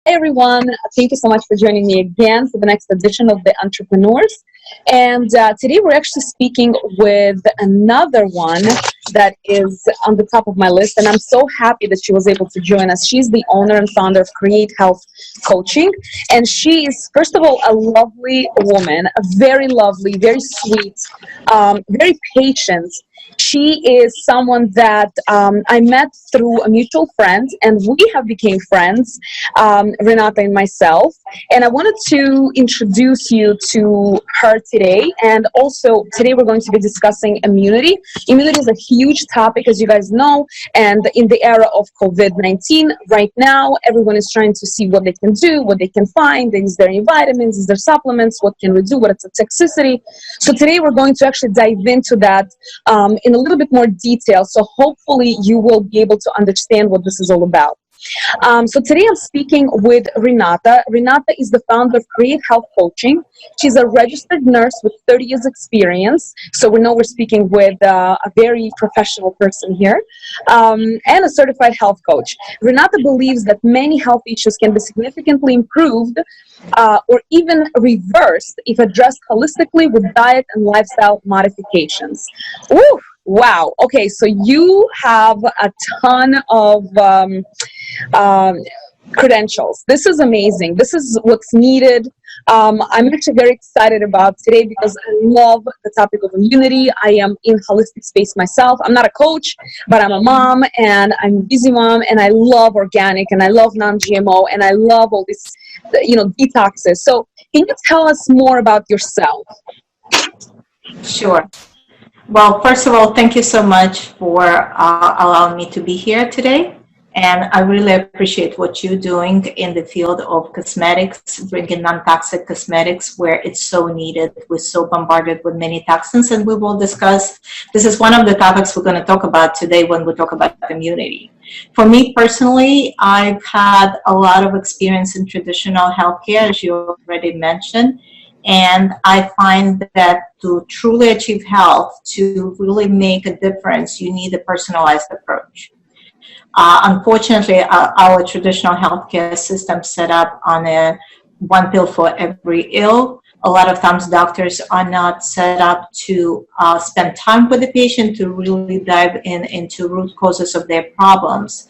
everyone. Thank you so much for joining me again for the next edition of The Entrepreneurs. And today we're actually speaking with another one that is on the top of my list. And I'm so happy that she was able to join us. She's the owner and founder of Create Health Coaching. And she is, first of all, a lovely woman, a very lovely, very sweet, very patient. She is someone that I met through a mutual friend, and we have become friends, Renata and myself. And I wanted to introduce you to her today. And also, today we're going to be discussing immunity. Immunity is a huge topic, as you guys know. And in the era of COVID-19, right now, everyone is trying to see what they can do, what they can find. Is there any vitamins? Is there supplements? What can we do? What is the toxicity? So today we're going to actually dive into that in a little bit more detail. So hopefully you will be able to understand what this is all about. So today I'm speaking with Renata. Renata is the founder of Create Health Coaching. She's a registered nurse with 30 years experience. So we know we're speaking with a very professional person here, and a certified health coach. Renata believes that many health issues can be significantly improved or even reversed if addressed holistically with diet and lifestyle modifications. Ooh, wow. Okay, so you have a ton of credentials. This is amazing. This is what's needed. I'm actually very excited about today because I love the topic of immunity. I am in holistic space myself. I'm not a coach, but I'm a mom, and I'm a busy mom, and I love organic, and I love non-GMO, and I love all this, detoxes. So can you tell us more about yourself? Sure. Well, first of all, thank you so much for allowing me to be here today. And I really appreciate what you're doing in the field of cosmetics, bringing non-toxic cosmetics where it's so needed. We're so bombarded with many toxins, and we will discuss, this is one of the topics we're going to talk about today when we talk about immunity. For me personally, I've had a lot of experience in traditional healthcare, as you already mentioned. And I find that to truly achieve health, to really make a difference, you need a personalized approach. Unfortunately, our traditional healthcare system set up on a one pill for every ill. A lot of times doctors are not set up to spend time with the patient to really dive into root causes of their problems.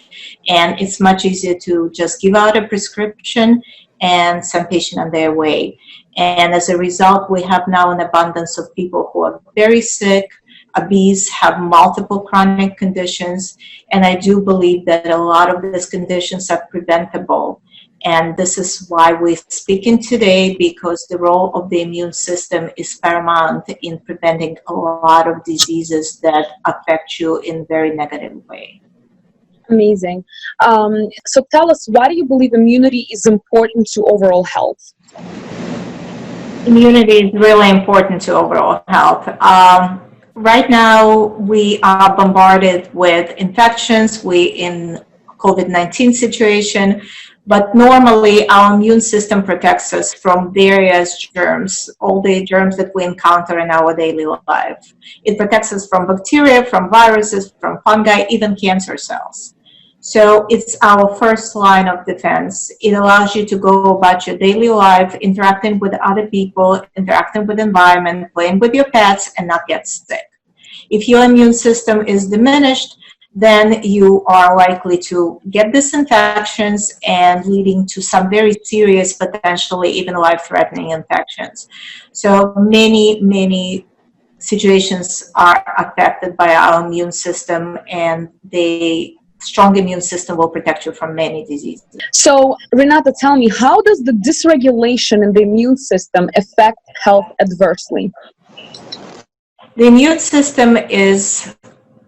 And it's much easier to just give out a prescription and send patient on their way. And as a result, we have now an abundance of people who are very sick, obese, have multiple chronic conditions, and I do believe that a lot of these conditions are preventable. And this is why we're speaking today, because the role of the immune system is paramount in preventing a lot of diseases that affect you in a very negative way. Amazing. So tell us, why do you believe immunity is important to overall health? Immunity is really important to overall health. Right now, we are bombarded with infections. We're in COVID-19 situation, but normally our immune system protects us from various germs, all the germs that we encounter in our daily life. It protects us from bacteria, from viruses, from fungi, even cancer cells. So it's our first line of defense. It allows you to go about your daily life, interacting with other people, interacting with the environment, playing with your pets, and not get sick. If your immune system is diminished, then you are likely to get these infections and leading to some very serious, potentially even life-threatening infections. So many situations are affected by our immune system, and the strong immune system will protect you from many diseases. So, Renata, tell me, how does the dysregulation in the immune system affect health adversely? The immune system is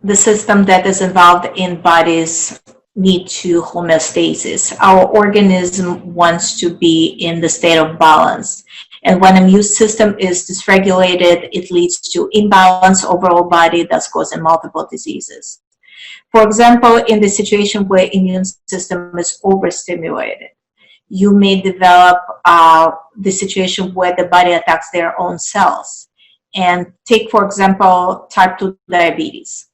the system that is involved in body's need to homeostasis. Our organism wants to be in the state of balance. And when the immune system is dysregulated, it leads to imbalance overall body, thus causing multiple diseases. For example, in the situation where immune system is overstimulated, you may develop the situation where the body attacks their own cells. And take, for example, type 2 diabetes.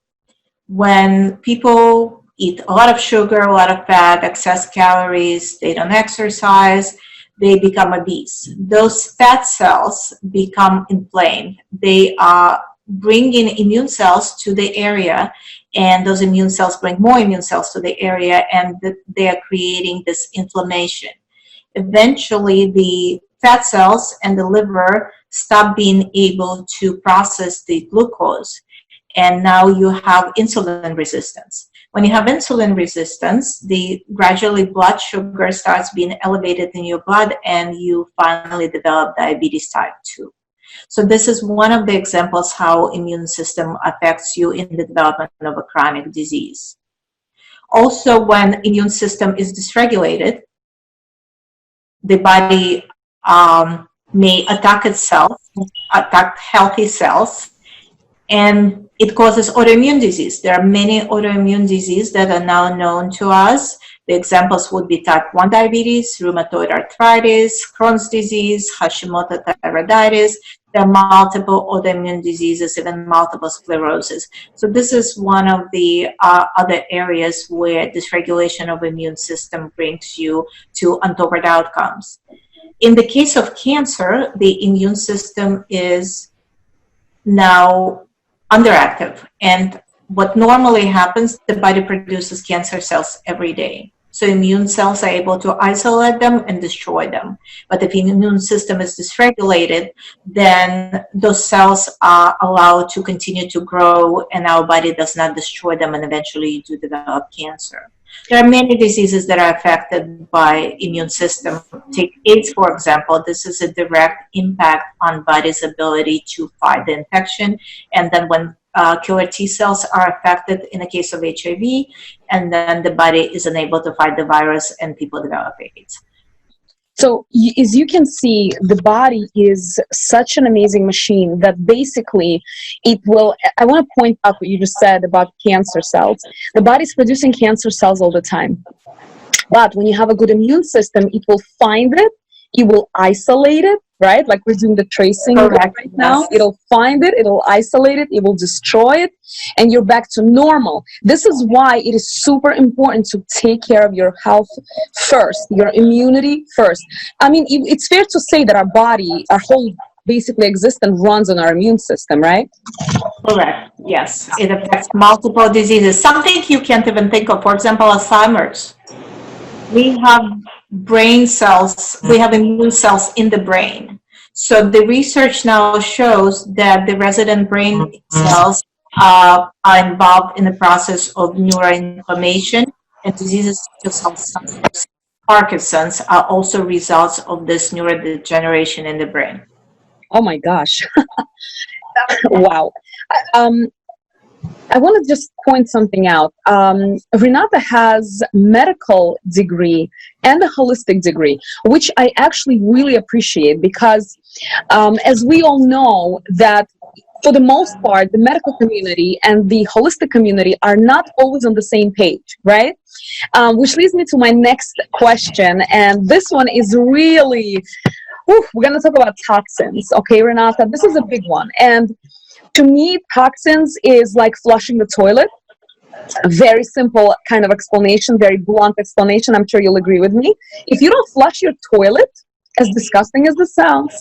When people eat a lot of sugar, a lot of fat, excess calories, they don't exercise, they become obese. Those fat cells become inflamed. They bring in immune cells to the area, and those immune cells bring more immune cells to the area, and they are creating this inflammation. Eventually, the fat cells and the liver stop being able to process the glucose, and now you have insulin resistance. When you have insulin resistance, the gradually blood sugar starts being elevated in your blood, and you finally develop diabetes type 2. So this is one of the examples how immune system affects you in the development of a chronic disease. Also, when immune system is dysregulated, the body may attack itself, attack healthy cells, and it causes autoimmune disease. There are many autoimmune diseases that are now known to us. The examples would be type 1 diabetes, rheumatoid arthritis, Crohn's disease, Hashimoto thyroiditis. There are multiple autoimmune diseases, even multiple sclerosis. So this is one of the other areas where dysregulation of immune system brings you to untoward outcomes. In the case of cancer, the immune system is now underactive, and what normally happens, the body produces cancer cells every day. So immune cells are able to isolate them and destroy them. But if the immune system is dysregulated, then those cells are allowed to continue to grow, and our body does not destroy them, and eventually you do develop cancer. There are many diseases that are affected by immune system. Take AIDS, for example. This is a direct impact on body's ability to fight the infection. And then when killer T cells are affected in the case of HIV, and then the body is unable to fight the virus, and people develop AIDS. So as you can see, the body is such an amazing machine that basically it will, I want to point out what you just said about cancer cells. The body's producing cancer cells all the time. But when you have a good immune system, it will find it, it will isolate it, right? Like we're doing the tracing Correct. right now. It'll find it, it'll isolate it, it will destroy it, and you're back to normal. This is why it is super important to take care of your health first, your immunity first. I mean, it's fair to say that our body, our whole basically existence runs on our immune system, right? Correct. Yes. It affects multiple diseases. Something you can't even think of. For example, Alzheimer's. We have brain cells, we have immune cells in the brain. So the research now shows that the resident brain cells are involved in the process of neuroinflammation, and diseases such as Alzheimer's, Parkinson's are also results of this neurodegeneration in the brain. Oh my gosh. Wow. I want to just point something out. Renata has medical degree and a holistic degree, which I actually really appreciate because as we all know that for the most part, the medical community and the holistic community are not always on the same page, right? Which leads me to my next question. And this one is really, we're going to talk about toxins. Okay, Renata, this is a big one. And to me, toxins is like flushing the toilet. A very simple kind of explanation, very blunt explanation. I'm sure you'll agree with me. If you don't flush your toilet, as disgusting as this sounds,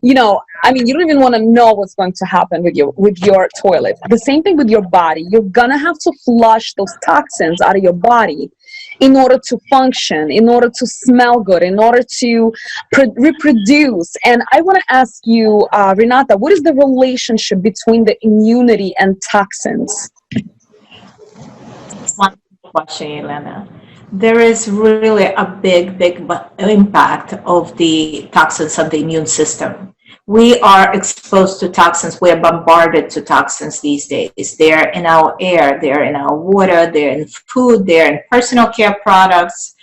you know, I mean, you don't even want to know what's going to happen with your toilet. The same thing with your body. You're going to have to flush those toxins out of your body in order to function, in order to smell good, in order to reproduce. And I want to ask you, Renata, what is the relationship between the immunity and toxins? One question, Elena. There is really a big impact of the toxins on the immune system. We are exposed to toxins. We are bombarded to toxins these days. They're in our air, they're in our water, they're in food, they're in personal care products.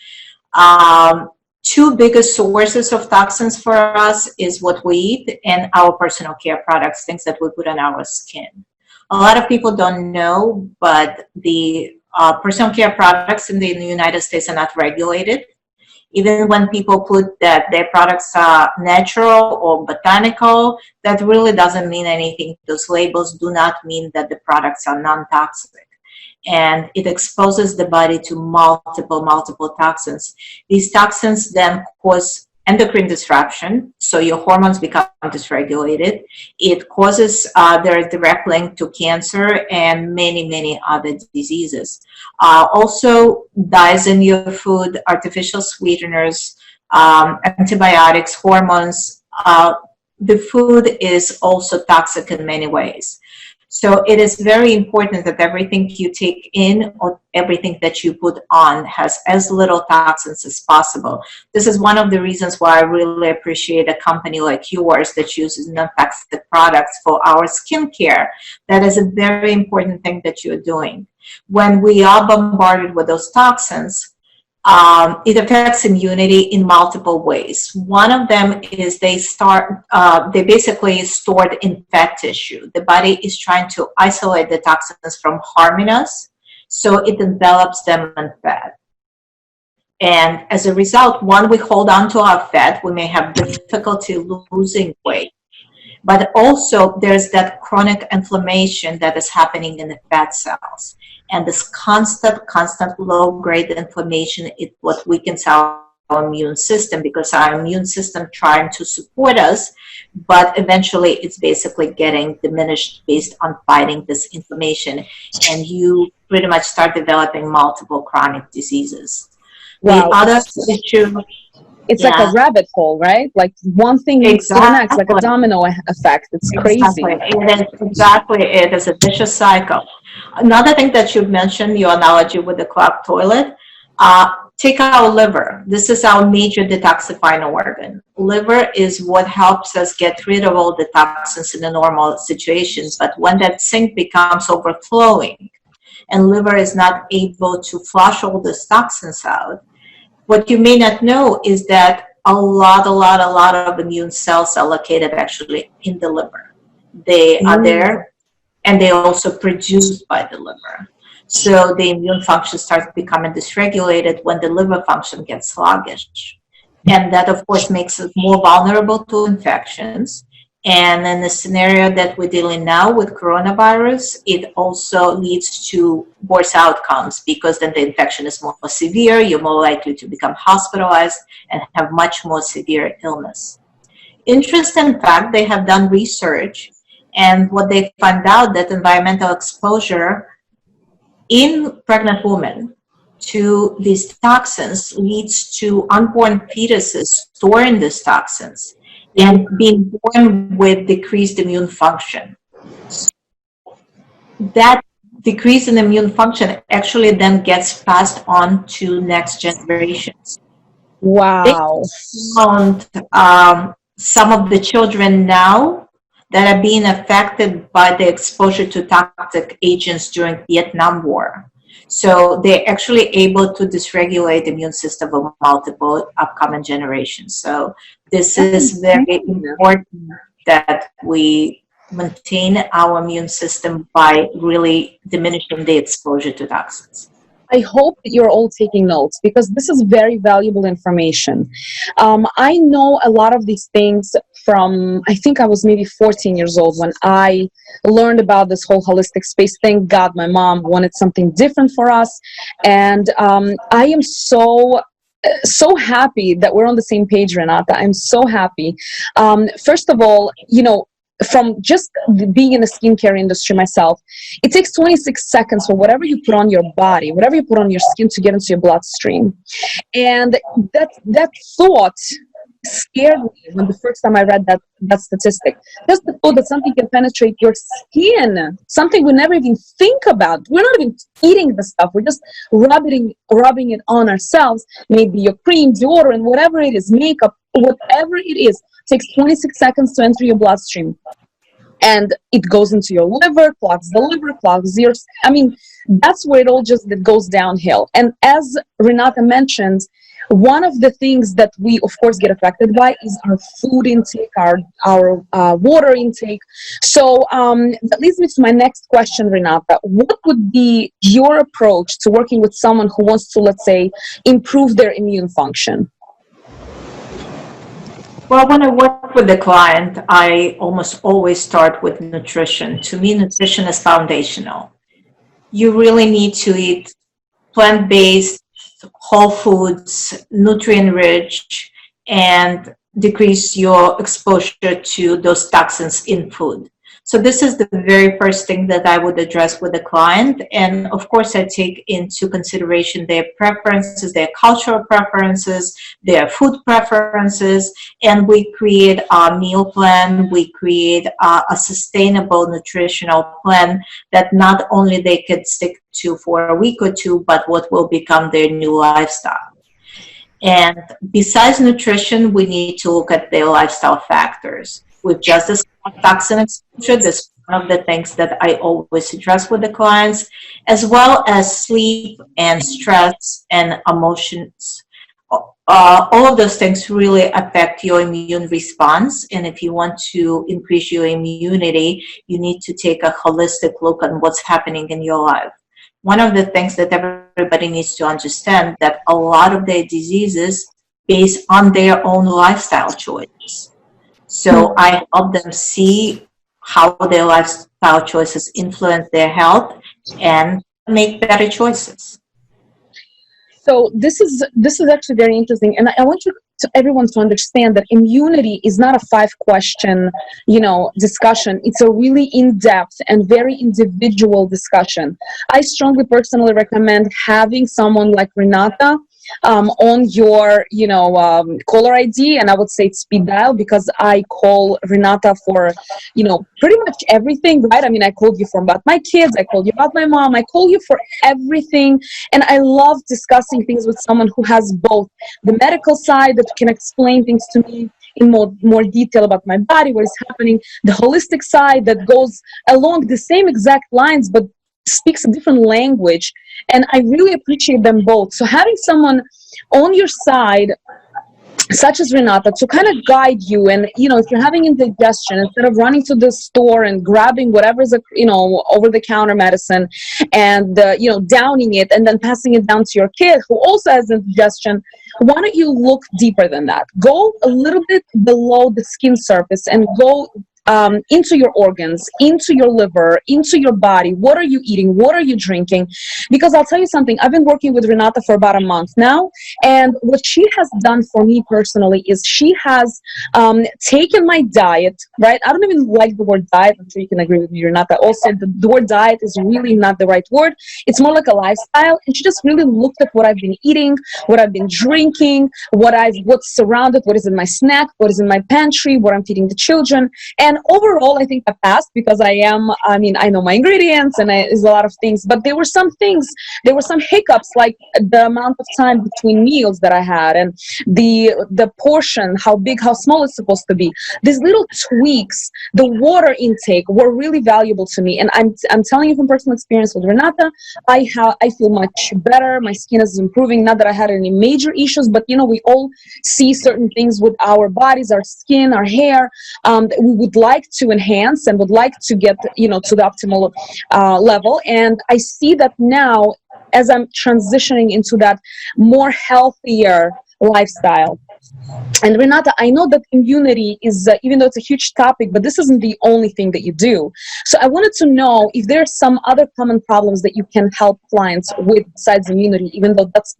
Two biggest sources of toxins for us is what we eat and our personal care products, things that we put on our skin. A lot of people don't know, but the personal care products in the United States are not regulated. Even when people put that their products are natural or botanical, that really doesn't mean anything. Those labels do not mean that the products are non-toxic. and it exposes the body to multiple toxins. These toxins then cause endocrine disruption, so your hormones become dysregulated. It causes their direct link to cancer and many other diseases. Also, dyes in your food, artificial sweeteners, antibiotics, hormones. The food is also toxic in many ways. So it is very important that everything you take in or everything that you put on has as little toxins as possible. This is one of the reasons why I really appreciate a company like yours that uses non-toxic products for our skincare. That is a very important thing that you're doing. When we are bombarded with those toxins, it affects immunity in multiple ways. One of them is they basically stored in fat tissue. The body is trying to isolate the toxins from harming us, so it envelops them in fat. And as a result, when we hold on to our fat, we may have difficulty losing weight. But also there's that chronic inflammation that is happening in the fat cells. And this constant low-grade inflammation is what weakens our immune system, because our immune system trying to support us, but eventually it's basically getting diminished based on fighting this inflammation. And you pretty much start developing multiple chronic diseases. Wow. The other issue... It's like a rabbit hole, right? Like one thing leads to the next, like a domino effect. It's crazy. It is a vicious cycle. Another thing that you mentioned, your analogy with the clogged toilet, take our liver. This is our major detoxifying organ. Liver is what helps us get rid of all the toxins in the normal situations. But when that sink becomes overflowing and liver is not able to flush all these toxins out, what you may not know is that a lot of immune cells are located actually in the liver. They are there, and they are also produced by the liver. So the immune function starts becoming dysregulated when the liver function gets sluggish. And that, of course, makes us more vulnerable to infections. And in the scenario that we're dealing now with coronavirus, it also leads to worse outcomes, because then the infection is more severe, you're more likely to become hospitalized and have much more severe illness. Interesting fact, they have done research, and what they found out that environmental exposure in pregnant women to these toxins leads to unborn fetuses storing these toxins and being born with decreased immune function. That decrease in immune function actually then gets passed on to next generations. Wow. They found some of the children now that are being affected by the exposure to toxic agents during Vietnam War. So they're actually able to dysregulate the immune system of multiple upcoming generations. So this is very important that we maintain our immune system by really diminishing the exposure to toxins. I hope that you're all taking notes, because this is very valuable information. I know a lot of these things from, I think I was maybe 14 years old when I learned about this whole holistic space. Thank God my mom wanted something different for us. And I am so happy that we're on the same page, Renata. I'm so happy. First of all, from just being in the skincare industry myself, it takes 26 seconds for whatever you put on your body, whatever you put on your skin, to get into your bloodstream. And that thought scared me when the first time I read that statistic. Just the thought that something can penetrate your skin, something we never even think about. We're not even eating the stuff. We're just rubbing it on ourselves. Maybe your cream, deodorant, whatever it is, makeup, whatever it is, takes 26 seconds to enter your bloodstream. And it goes into your liver, clogs the liver, clogs your... I mean, that's where it goes downhill. And as Renata mentioned, one of the things that we, of course, get affected by is our food intake, our water intake. So that leads me to my next question, Renata. What would be your approach to working with someone who wants to, let's say, improve their immune function? Well, when I work with the client, I almost always start with nutrition. To me, nutrition is foundational. you really need to eat plant-based, whole foods, nutrient-rich, and decrease your exposure to those toxins in food. So this is the very first thing that I would address with the client. And of course, I take into consideration their preferences, their cultural preferences, their food preferences, and we create a meal plan. We create a sustainable nutritional plan that not only they could stick to for a week or two, but what will become their new lifestyle. And besides nutrition, we need to look at their lifestyle factors. We've just discussed toxin exposure. This is one of the things that I always address with the clients, as well as sleep and stress and emotions. All of those things really affect your immune response. And if you want to increase your immunity, you need to take a holistic look at what's happening in your life. One of the things that everybody needs to understand that a lot of their diseases based on their own lifestyle choices. So I help them see how their lifestyle choices influence their health and make better choices. So this is actually very interesting, and I want everyone to understand that immunity is not a 5-question, discussion. It's a really in-depth and very individual discussion. I strongly personally recommend having someone like Renata on your, caller ID, and I would say speed dial, because I call Renata for, pretty much everything, right? I mean, I called you about my kids, I called you about my mom, I call you for everything, and I love discussing things with someone who has both the medical side that can explain things to me in more detail about my body, what is happening, the holistic side that goes along the same exact lines, but speaks a different language, and I really appreciate them both. So having someone on your side such as Renata to kind of guide you, and if you're having indigestion, instead of running to the store and grabbing whatever's over the counter medicine and downing it and then passing it down to your kid who also has indigestion, why don't you look deeper than that? Go a little bit below the skin surface and go into your organs, into your liver, into your body. What are you eating? What are you drinking? Because I'll tell you something, I've been working with Renata for about a month now, and what she has done for me personally is she has taken my diet, right? I don't even like the word diet. I'm sure you can agree with me, Renata. Also, the word diet is really not the right word. It's more like a lifestyle, and she just really looked at what I've been eating, what I've been drinking, what's surrounded, what is in my snack, what is in my pantry, what I'm feeding the children, and overall, I think I passed because I know my ingredients and there's a lot of things, but there were some hiccups, like the amount of time between meals that I had and the portion, how big, how small it's supposed to be. These little tweaks, the water intake were really valuable to me. And I'm telling you from personal experience with Renata, I feel much better. My skin is improving. Not that I had any major issues, but we all see certain things with our bodies, our skin, our hair, that we would like to enhance and would like to get to the optimal level. And I see that now as I'm transitioning into that more healthier lifestyle. And Renata, I know that immunity is, even though it's a huge topic, but this isn't the only thing that you do. So I wanted to know if there are some other common problems that you can help clients with besides immunity, even though that's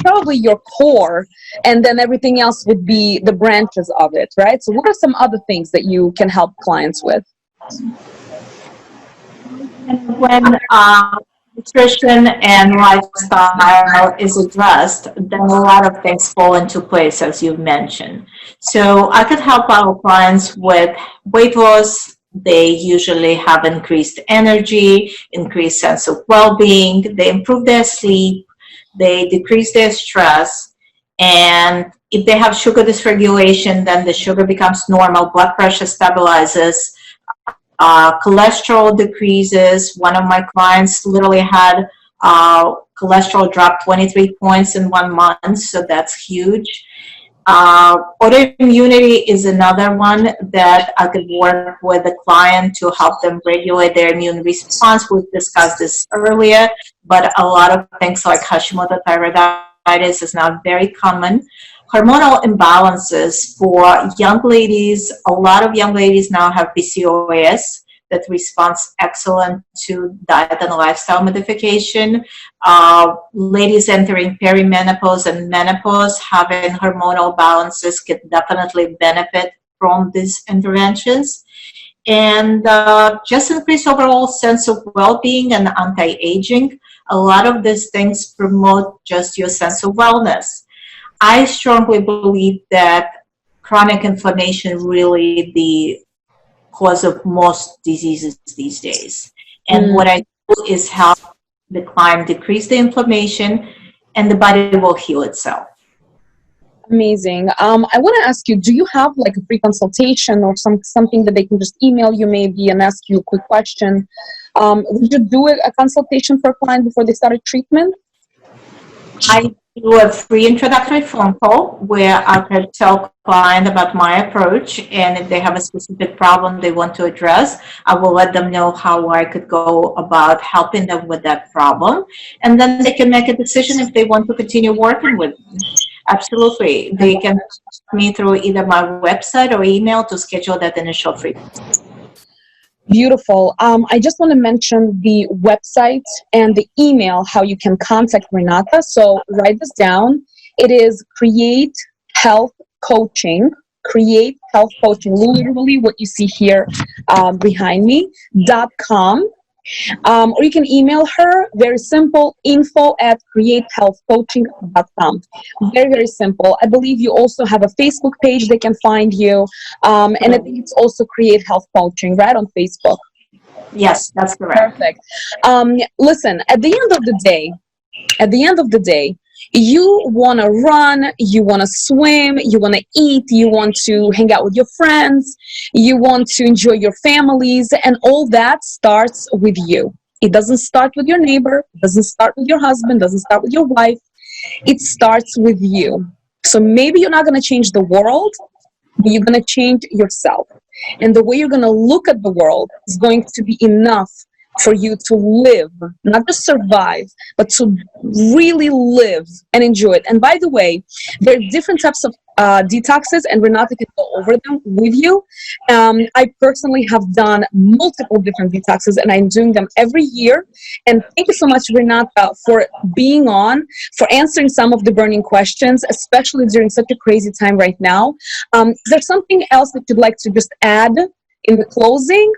probably your core, and then everything else would be the branches of it, right? So what are some other things that you can help clients with? When nutrition and lifestyle is addressed, then a lot of things fall into place, as you've mentioned. So I could help our clients with weight loss. They usually have increased energy, increased sense of well-being. They improve their sleep. They decrease their stress. And if they have sugar dysregulation, then the sugar becomes normal. Blood pressure stabilizes. Cholesterol decreases. One of my clients literally had cholesterol drop 23 points in 1 month, so that's huge. Autoimmunity is another one that I could work with a client to help them regulate their immune response. We've discussed this earlier, but a lot of things like Hashimoto thyroiditis is now very common. Hormonal imbalances for young ladies, a lot of young ladies now have PCOS, that responds excellent to diet and lifestyle modification. Ladies entering perimenopause and menopause, having hormonal balances can definitely benefit from these interventions. And just increase overall sense of well-being and anti-aging. A lot of these things promote just your sense of wellness. I strongly believe that chronic inflammation really the cause of most diseases these days. And what I do is help the client decrease the inflammation, and the body will heal itself. Amazing. I want to ask you, do you have like a free consultation or something that they can just email you maybe and ask you a quick question? Would you do a consultation for a client before they started treatment? I do a free introductory phone call where I can tell client about my approach, and if they have a specific problem they want to address, I will let them know how I could go about helping them with that problem, and then they can make a decision if they want to continue working with me. Absolutely. They can contact me through either my website or email to schedule that initial free. Beautiful. I just want to mention the website and the email, how you can contact Renata. So write this down. It is Create Health Coaching, literally what you see here behind me, .com. Or you can email her, very simple, info@createhealthcoaching.com. Very, very simple. I believe you also have a Facebook page they can find you. And I think it's also Create Health Coaching, right, on Facebook. Yes, that's correct. Perfect. Listen, at the end of the day, you want to run, you want to swim, you want to eat, you want to hang out with your friends, you want to enjoy your families, and all that starts with you. It doesn't start with your neighbor, it doesn't start with your husband, doesn't start with your wife. It starts with you. So maybe you're not going to change the world, but you're going to change yourself. And the way you're going to look at the world is going to be enough for you to live, not just survive, but to really live and enjoy it. And by the way, there are different types of detoxes, and Renata can go over them with you. I personally have done multiple different detoxes, and I'm doing them every year. And thank you so much, Renata, for being on, for answering some of the burning questions, especially during such a crazy time right now. Is there something else that you'd like to just add in the closing?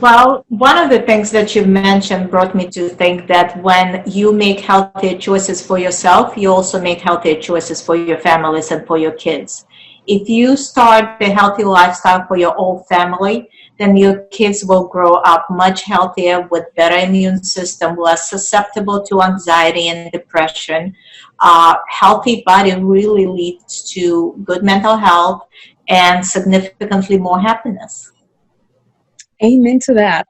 Well, one of the things that you mentioned brought me to think that when you make healthier choices for yourself, you also make healthier choices for your families and for your kids. If you start a healthy lifestyle for your whole family, then your kids will grow up much healthier with better immune system, less susceptible to anxiety and depression. Healthy body really leads to good mental health and significantly more happiness. Amen to that.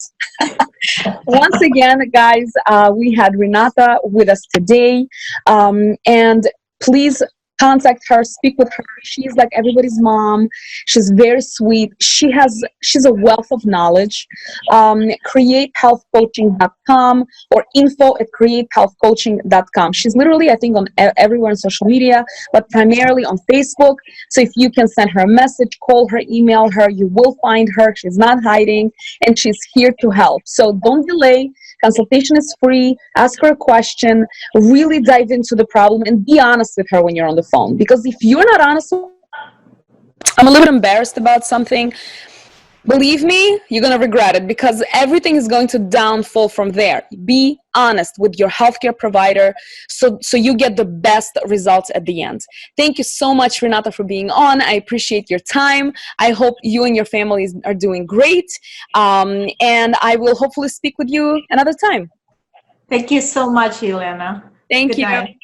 Once again, guys, we had Renata with us today. And please contact her, speak with her. She's like everybody's mom. She's very sweet. She's a wealth of knowledge. Createhealthcoaching.com or info@createhealthcoaching.com. She's literally, I think, on everywhere on social media, but primarily on Facebook. So if you can send her a message, call her, email her, you will find her. She's not hiding, and she's here to help. So don't delay. Consultation is free. Ask her a question. Really dive into the problem and be honest with her when you're on the phone. Because if you're not honest, I'm a little bit embarrassed about something. Believe me, you're going to regret it, because everything is going to downfall from there. Be honest with your healthcare provider so you get the best results at the end. Thank you so much, Renata, for being on. I appreciate your time. I hope you and your families are doing great. And I will hopefully speak with you another time. Thank you so much, Elena. Thank Good you. night.